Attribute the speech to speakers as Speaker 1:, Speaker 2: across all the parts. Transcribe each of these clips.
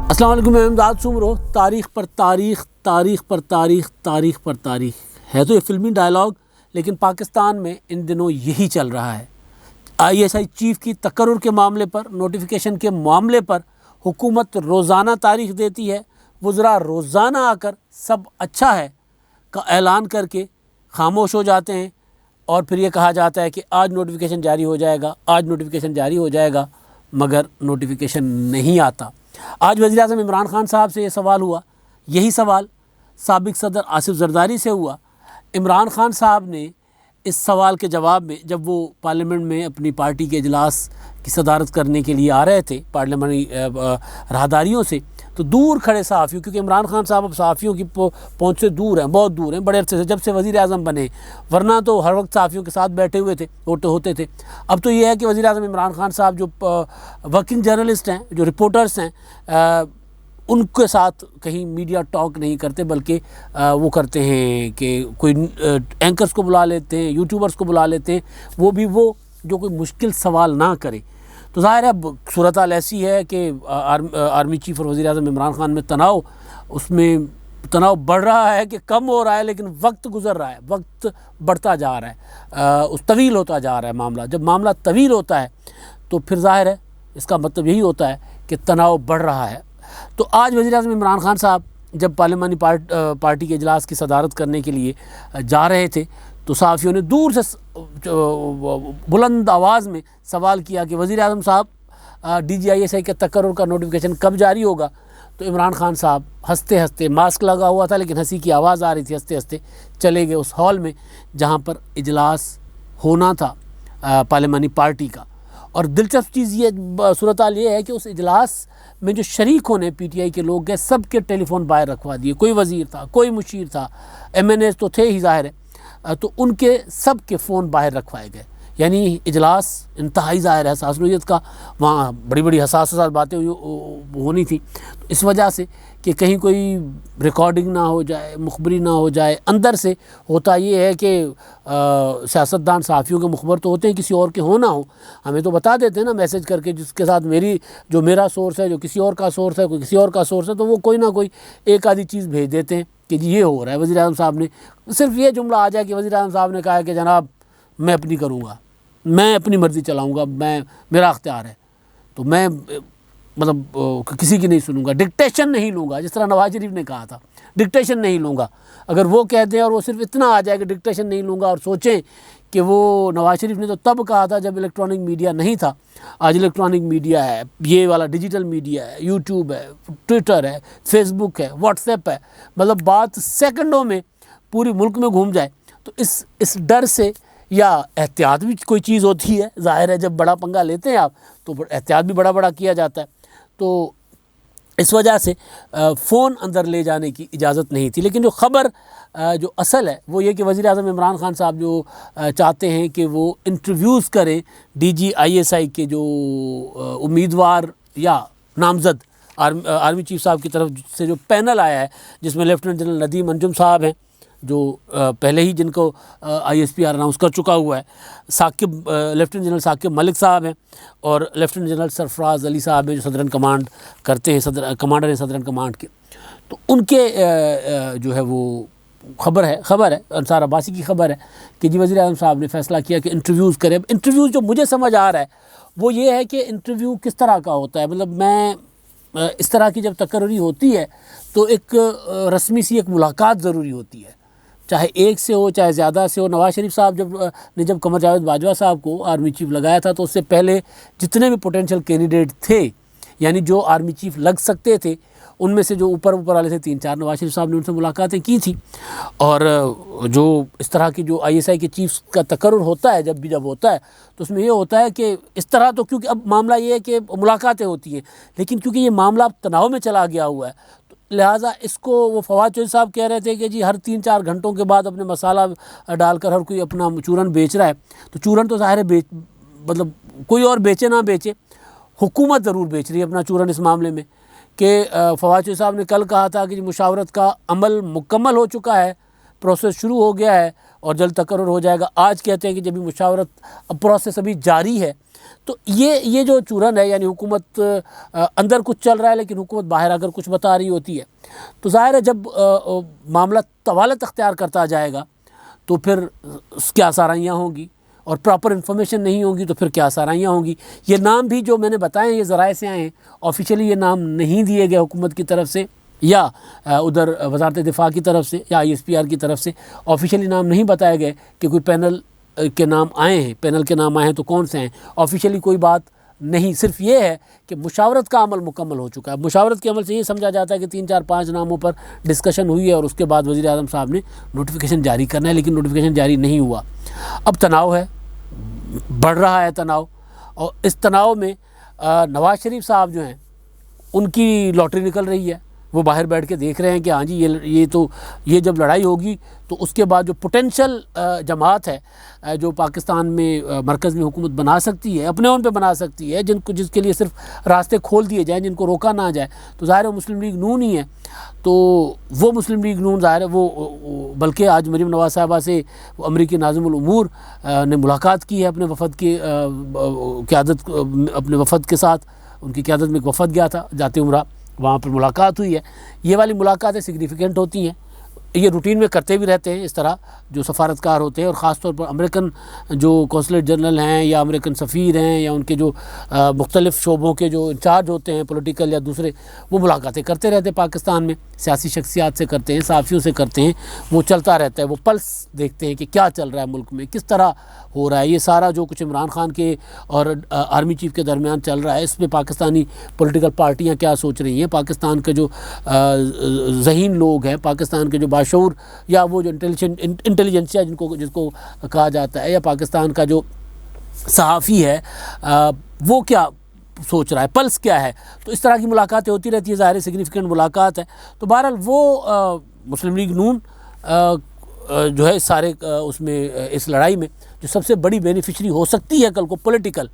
Speaker 1: السلام علیکم، میں امداد سومرو۔ تاریخ پر تاریخ، تاریخ پر تاریخ، تاریخ پر تاریخ ہے تو یہ فلمی ڈائلاگ، لیکن پاکستان میں ان دنوں یہی چل رہا ہے۔ ISI چیف کی تقرر کے معاملے پر، نوٹیفیکیشن کے معاملے پر حکومت روزانہ تاریخ دیتی ہے، وزراء روزانہ آ کر سب اچھا ہے کا اعلان کر کے خاموش ہو جاتے ہیں، اور پھر یہ کہا جاتا ہے کہ آج نوٹیفیکیشن جاری ہو جائے گا، آج نوٹیفیکیشن جاری ہو جائے گا، مگر نوٹیفیکیشن نہیں آتا۔ آج وزیر اعظم عمران خان صاحب سے یہ سوال ہوا، یہی سوال سابق صدر آصف زرداری سے ہوا۔ عمران خان صاحب نے اس سوال کے جواب میں، جب وہ پارلیمنٹ میں اپنی پارٹی کے اجلاس کی صدارت کرنے کے لیے آ رہے تھے پارلیمنٹری راہداریوں سے، تو دور کھڑے صحافیوں، کیونکہ عمران خان صاحب اب صحافیوں کی پہنچ سے دور ہیں، بہت دور ہیں، بڑے عرصے سے، جب سے وزیر اعظم بنے، ورنہ تو ہر وقت صحافیوں کے ساتھ بیٹھے ہوئے تھے، ہوتے تھے۔ اب تو یہ ہے کہ وزیر اعظم عمران خان صاحب جو ورکنگ جرنلسٹ ہیں، جو رپورٹرس ہیں، ان کے ساتھ کہیں میڈیا ٹاک نہیں کرتے، بلکہ وہ کرتے ہیں کہ کوئی اینکرز کو بلا لیتے ہیں، یوٹیوبرز کو بلا لیتے ہیں، وہ بھی وہ جو کوئی مشکل سوال نہ کرے۔ تو ظاہر ہے اب صورتحال ایسی ہے کہ آرمی چیف اور وزیر اعظم عمران خان میں تناؤ، اس میں تناؤ بڑھ رہا ہے کہ کم ہو رہا ہے، لیکن وقت گزر رہا ہے، وقت بڑھتا جا رہا ہے، طویل ہوتا جا رہا ہے معاملہ۔ جب معاملہ طویل ہوتا ہے تو پھر ظاہر ہے اس کا مطلب یہی ہوتا ہے کہ تناؤ بڑھ رہا ہے۔ تو آج وزیر اعظم عمران خان صاحب جب پارلیمانی پارٹی کے اجلاس کی صدارت کرنے کے لیے جا رہے تھے، تو صحافیوں نے دور سے بلند آواز میں سوال کیا کہ وزیر اعظم صاحب، DGI کے تقرر کا نوٹیفیکیشن کب جاری ہوگا؟ تو عمران خان صاحب ہنستے ہنستے، ماسک لگا ہوا تھا لیکن ہنسی کی آواز آ رہی تھی، ہنستے ہنستے چلے گئے اس ہال میں جہاں پر اجلاس ہونا تھا پارلیمانی پارٹی کا۔ اور دلچسپ چیز یہ صورتحال یہ ہے کہ اس اجلاس میں جو شریک ہونے PTI کے لوگ گئے، سب کے ٹیلی فون باہر رکھوا دیے، کوئی وزیر تھا، کوئی مشیر تھا، MNAs تو تھے ہی ظاہر ہے، تو ان کے سب کے فون باہر رکھوائے گئے۔ یعنی اجلاس انتہائی ظاہر ہے حساس نوعیت کا، وہاں بڑی بڑی حساس باتیں ہونی تھی، اس وجہ سے کہ کہیں کوئی ریکارڈنگ نہ ہو جائے، مخبری نہ ہو جائے۔ اندر سے ہوتا یہ ہے کہ سیاستدان صحافیوں کے مخبر تو ہوتے ہیں، کسی اور کے ہو نہ ہو، ہمیں تو بتا دیتے ہیں نا میسج کر کے، جس کے ساتھ میرا سورس ہے، جو کسی اور کا سورس ہے، کوئی کسی اور کا سورس ہے، تو وہ کوئی نہ کوئی ایک آدھی چیز بھیج دیتے ہیں کہ جی یہ ہو رہا ہے۔ وزیر اعظم صاحب نے صرف یہ جملہ آ جائے کہ وزیر اعظم صاحب نے کہا ہے کہ جناب میں اپنی کروں گا، میں اپنی مرضی چلاؤں گا، میرا اختیار ہے، تو میں مطلب کسی کی نہیں سنوں گا، ڈکٹیشن نہیں لوں گا، جس طرح نواز شریف نے کہا تھا ڈکٹیشن نہیں لوں گا۔ اگر وہ کہتے ہیں اور وہ صرف اتنا آ جائے کہ ڈکٹیشن نہیں لوں گا، اور سوچیں کہ وہ نواز شریف نے تو تب کہا تھا جب الیکٹرانک میڈیا نہیں تھا، آج الیکٹرانک میڈیا ہے، یہ والا ڈیجیٹل میڈیا ہے، یوٹیوب ہے، ٹویٹر ہے، فیس بک ہے، واٹس ایپ ہے، مطلب بات سیکنڈوں میں پوری ملک میں گھوم جائے، تو اس ڈر سے، یا احتیاط بھی کوئی چیز ہوتی ہے، ظاہر ہے جب بڑا پنگا لیتے ہیں آپ تو احتیاط بھی بڑا کیا جاتا ہے، تو اس وجہ سے فون اندر لے جانے کی اجازت نہیں تھی۔ لیکن جو خبر جو اصل ہے وہ یہ کہ وزیر اعظم عمران خان صاحب جو چاہتے ہیں کہ وہ انٹرویوز کریں DGI کے جو امیدوار یا نامزد آرمی چیف صاحب کی طرف سے جو پینل آیا ہے، جس میں لیفٹیننٹ جنرل ندیم انجم صاحب ہیں، جو پہلے ہی جن کو ISPR اناؤنس کر چکا ہوا ہے، لیفٹیننٹ جنرل ثاقب ملک صاحب ہیں، اور لیفٹیننٹ جنرل سرفراز علی صاحب ہیں جو صدرن کمانڈ کرتے ہیں، کمانڈر ہیں صدرن کمانڈ کے۔ تو ان کے جو ہے وہ خبر ہے انصار عباسی کی خبر ہے کہ جی وزیر اعظم صاحب نے فیصلہ کیا کہ انٹرویوز کریں۔ انٹرویوز جو مجھے سمجھ آ رہا ہے وہ یہ ہے کہ انٹرویو کس طرح کا ہوتا ہے، مطلب میں اس طرح کی جب تقرری ہوتی ہے تو ایک رسمی سی ایک ملاقات ضروری ہوتی ہے، چاہے ایک سے ہو چاہے زیادہ سے ہو۔ نواز شریف صاحب جب قمر جاوید باجوہ صاحب کو آرمی چیف لگایا تھا، تو اس سے پہلے جتنے بھی پوٹینشیل کینڈیڈیٹ تھے، یعنی جو آرمی چیف لگ سکتے تھے، ان میں سے جو اوپر والے تھے 3-4، نواز شریف صاحب نے ان سے ملاقاتیں کی تھیں۔ اور جو اس طرح کی جو ISI کے چیف کا تقرر ہوتا ہے، جب ہوتا ہے تو اس میں یہ ہوتا ہے کہ اس طرح تو، کیونکہ اب معاملہ یہ ہے کہ ملاقاتیں ہوتی ہیں، لیکن کیونکہ یہ معاملہ اب تناؤ میں چلا گیا ہوا ہے، لہٰذا اس کو وہ فواد چودھری صاحب کہہ رہے تھے کہ جی ہر 3-4 گھنٹوں کے بعد اپنے مسالہ ڈال کر ہر کوئی اپنا چورن بیچ رہا ہے، تو چورن تو ظاہر ہے مطلب کوئی اور بیچے نہ بیچے، حکومت ضرور بیچ رہی ہے اپنا چورن اس معاملے میں، کہ فواد چودھری صاحب نے کل کہا تھا کہ مشاورت کا عمل مکمل ہو چکا ہے، پروسیس شروع ہو گیا ہے، اور جلد تقرر ہو جائے گا. آج کہتے ہیں کہ جب مشاورت پروسیس ابھی جاری ہے. تو یہ جو چورن ہے، یعنی حکومت اندر کچھ چل رہا ہے لیکن حکومت باہر اگر کچھ بتا رہی ہوتی ہے، تو ظاہر ہے جب معاملہ طوالت اختیار کرتا جائے گا تو پھر کیا سارائیاں ہوں گی، اور پراپر انفارمیشن نہیں ہوگی تو پھر کیا سارائیاں ہوں گی. یہ نام بھی جو میں نے بتائے ہیں یہ ذرائع سے آئے ہیں، آفیشیلی یہ نام نہیں دیے گئے حکومت کی طرف سے یا ادھر وزارت دفاع کی طرف سے یا ISPR کی طرف سے. آفیشیلی نام نہیں بتائے گئے کہ کوئی پینل کے نام آئے ہیں، پینل کے نام آئے ہیں تو کون سے ہیں. آفیشیلی کوئی بات نہیں، صرف یہ ہے کہ مشاورت کا عمل مکمل ہو چکا ہے. مشاورت کے عمل سے یہ سمجھا جاتا ہے کہ 3 4 5 ناموں پر ڈسکشن ہوئی ہے اور اس کے بعد وزیر اعظم صاحب نے نوٹیفیکیشن جاری کرنا ہے، لیکن نوٹیفیکیشن جاری نہیں ہوا. اب تناؤ ہے، بڑھ رہا ہے تناؤ، اور اس تناؤ میں نواز شریف صاحب جو ہیں ان کی لاٹری نکل رہی ہے. وہ باہر بیٹھ کے دیکھ رہے ہیں کہ ہاں جی یہ جب لڑائی ہوگی تو اس کے بعد جو پوٹینشل جماعت ہے جو پاکستان میں مرکز میں حکومت بنا سکتی ہے، اپنے اون پہ بنا سکتی ہے، جس کے لیے صرف راستے کھول دیے جائیں، جن کو روکا نہ جائے، تو ظاہر ہے مسلم لیگ نون ہی ہے. تو وہ مسلم لیگ نون ظاہر ہے وہ بلکہ آج مریم نواز صاحبہ سے امریکی ناظم الامور نے ملاقات کی ہے اپنے وفد کی قیادت، اپنے وفد کے ساتھ. ان کی قیادت میں ایک وفد گیا تھا جاتے عمرہ، وہاں پر ملاقات ہوئی ہے. یہ والی ملاقاتیں سگنیفیکنٹ ہوتی ہیں، یہ روٹین میں کرتے بھی رہتے ہیں اس طرح جو سفارتکار ہوتے ہیں، اور خاص طور پر امریکن جو کونسلیٹ جنرل ہیں یا امریکن سفیر ہیں یا ان کے جو مختلف شعبوں کے جو انچارج ہوتے ہیں پولیٹیکل یا دوسرے، وہ ملاقاتیں کرتے رہتے ہیں پاکستان میں. سیاسی شخصیات سے کرتے ہیں، صحافیوں سے کرتے ہیں، وہ چلتا رہتا ہے. وہ پلس دیکھتے ہیں کہ کیا چل رہا ہے ملک میں، کس طرح ہو رہا ہے. یہ سارا جو کچھ عمران خان کے اور آرمی چیف کے درمیان چل رہا ہے، اس میں پاکستانی پولیٹیکل پارٹیاں کیا سوچ رہی ہیں، پاکستان کے جو ذہین لوگ ہیں، پاکستان کے جو باشعور یا وہ جو انٹیلیجنسیا جس کو کہا جاتا ہے، یا پاکستان کا جو صحافی ہے وہ کیا سوچ رہا ہے، پلس کیا ہے. تو اس طرح کی ملاقاتیں ہوتی رہتی ہیں، ظاہر سگنیفیکنٹ ملاقات ہے. تو بہرحال وہ مسلم لیگ نون جو ہے سارے اس میں اس لڑائی میں جو سب سے بڑی بینیفیشری ہو سکتی ہے کل کو پولیٹیکل،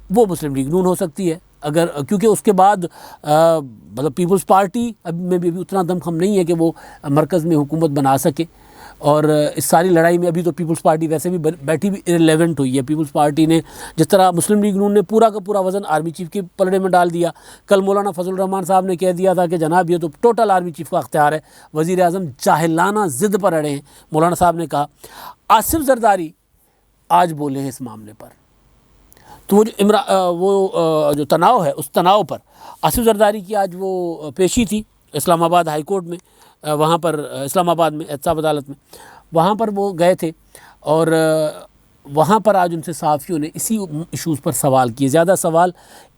Speaker 1: وہ مسلم لیگ نون ہو سکتی ہے. اگر کیونکہ اس کے بعد مطلب پیپلز پارٹی میں بھی اتنا دمخم نہیں ہے کہ وہ مرکز میں حکومت بنا سکے. اور اس ساری لڑائی میں ابھی تو پیپلز پارٹی ویسے بھی بیٹھی بھی ارریلیونٹ ہوئی ہے. پیپلز پارٹی نے جس طرح مسلم لیگ نون نے پورا کا پورا وزن آرمی چیف کے پلڑے میں ڈال دیا. کل مولانا فضل الرحمان صاحب نے کہہ دیا تھا کہ جناب یہ تو ٹوٹل آرمی چیف کا اختیار ہے، وزیر اعظم جاہلانہ ضد پر اڑے ہیں. مولانا صاحب نے کہا. آصف زرداری آج بولے ہیں اس معاملے پر. تو وہ جو تناؤ ہے اس تناؤ پر آصف زرداری کی آج وہ پیشی تھی اسلام آباد ہائی کورٹ میں، وہاں پر اسلام آباد میں احتساب عدالت میں، وہاں پر وہ گئے تھے. اور وہاں پر آج ان سے صحافیوں نے اسی ایشوز پر سوال کیے. زیادہ سوال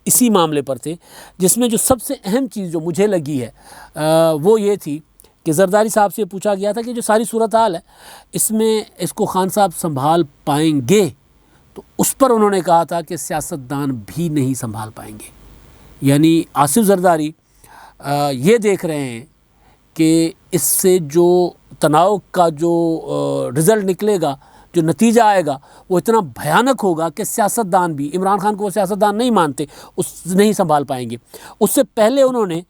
Speaker 1: اسی معاملے پر تھے، جس میں جو سب سے اہم چیز جو مجھے لگی ہے وہ یہ تھی کہ زرداری صاحب سے پوچھا گیا تھا کہ جو ساری صورتحال ہے اس میں اس کو خان صاحب سنبھال پائیں گے. تو اس پر انہوں نے کہا تھا کہ سیاستدان بھی نہیں سنبھال پائیں گے. یعنی آصف زرداری یہ دیکھ رہے ہیں کہ اس سے جو تناؤ کا جو رزلٹ نکلے گا، جو نتیجہ آئے گا، وہ اتنا بھیانک ہوگا کہ سیاستدان بھی، عمران خان کو وہ سیاستدان نہیں مانتے، نہیں سنبھال پائیں گے. اس سے پہلے انہوں نے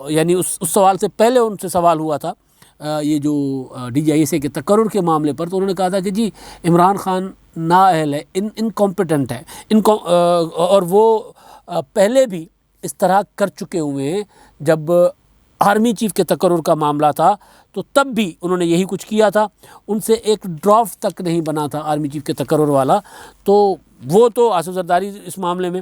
Speaker 1: یعنی اس سوال سے پہلے ان سے سوال ہوا تھا یہ جو DGISA کے تقرر کے معاملے پر. تو انہوں نے کہا تھا کہ جی عمران خان نااہل ہے، انکمپیٹنٹ ہے، اور وہ پہلے بھی اس طرح کر چکے ہوئے ہیں. جب آرمی چیف کے تقرر کا معاملہ تھا تو تب بھی انہوں نے یہی کچھ کیا تھا. ان سے ایک ڈرافٹ تک نہیں بنا تھا آرمی چیف کے تقرر والا. تو وہ تو آصف زرداری اس معاملے میں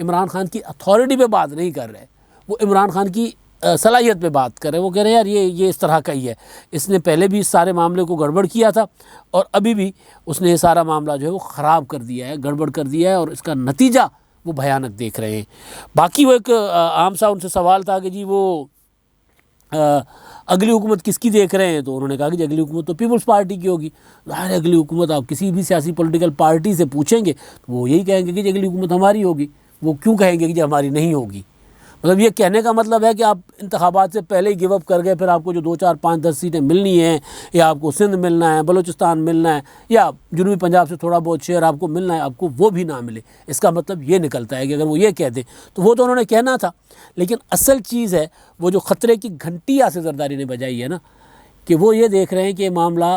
Speaker 1: عمران خان کی اتھارٹی پہ بات نہیں کر رہے، وہ عمران خان کی صلاحیت پہ بات کر رہے ہیں. وہ کہہ رہے ہیں یار یہ اس طرح کا ہی ہے، اس نے پہلے بھی اس سارے معاملے کو گڑبڑ کیا تھا اور ابھی بھی اس نے یہ سارا معاملہ جو ہے وہ خراب کر دیا ہے، گڑبڑ کر دیا ہے، اور اس کا نتیجہ وہ بھیانک دیکھ رہے ہیں. باقی وہ ایک عام سا ان سے سوال تھا کہ جی وہ اگلی حکومت کس کی دیکھ رہے ہیں. تو انہوں نے کہا کہ جی اگلی حکومت تو پیپلز پارٹی کی ہوگی. ظاہر ہے اگلی حکومت آپ کسی بھی سیاسی پولیٹیکل پارٹی سے پوچھیں گے تو وہ یہی کہیں گے کہ جی اگلی حکومت ہماری ہوگی. وہ کیوں کہیں گے کہ جی ہماری نہیں ہوگی؟ مطلب یہ کہنے کا مطلب ہے کہ آپ انتخابات سے پہلے ہی گیو اپ کر گئے، پھر آپ کو جو 2 4 5 10 سیٹیں ملنی ہیں، یا آپ کو سندھ ملنا ہے، بلوچستان ملنا ہے، یا جنوبی پنجاب سے تھوڑا بہت شیئر آپ کو ملنا ہے، آپ کو وہ بھی نہ ملے. اس کا مطلب یہ نکلتا ہے کہ اگر وہ یہ کہہ دیں تو وہ تو انہوں نے کہنا تھا. لیکن اصل چیز ہے وہ جو خطرے کی گھنٹی آصف زرداری نے بجائی ہے نا، کہ وہ یہ دیکھ رہے ہیں کہ معاملہ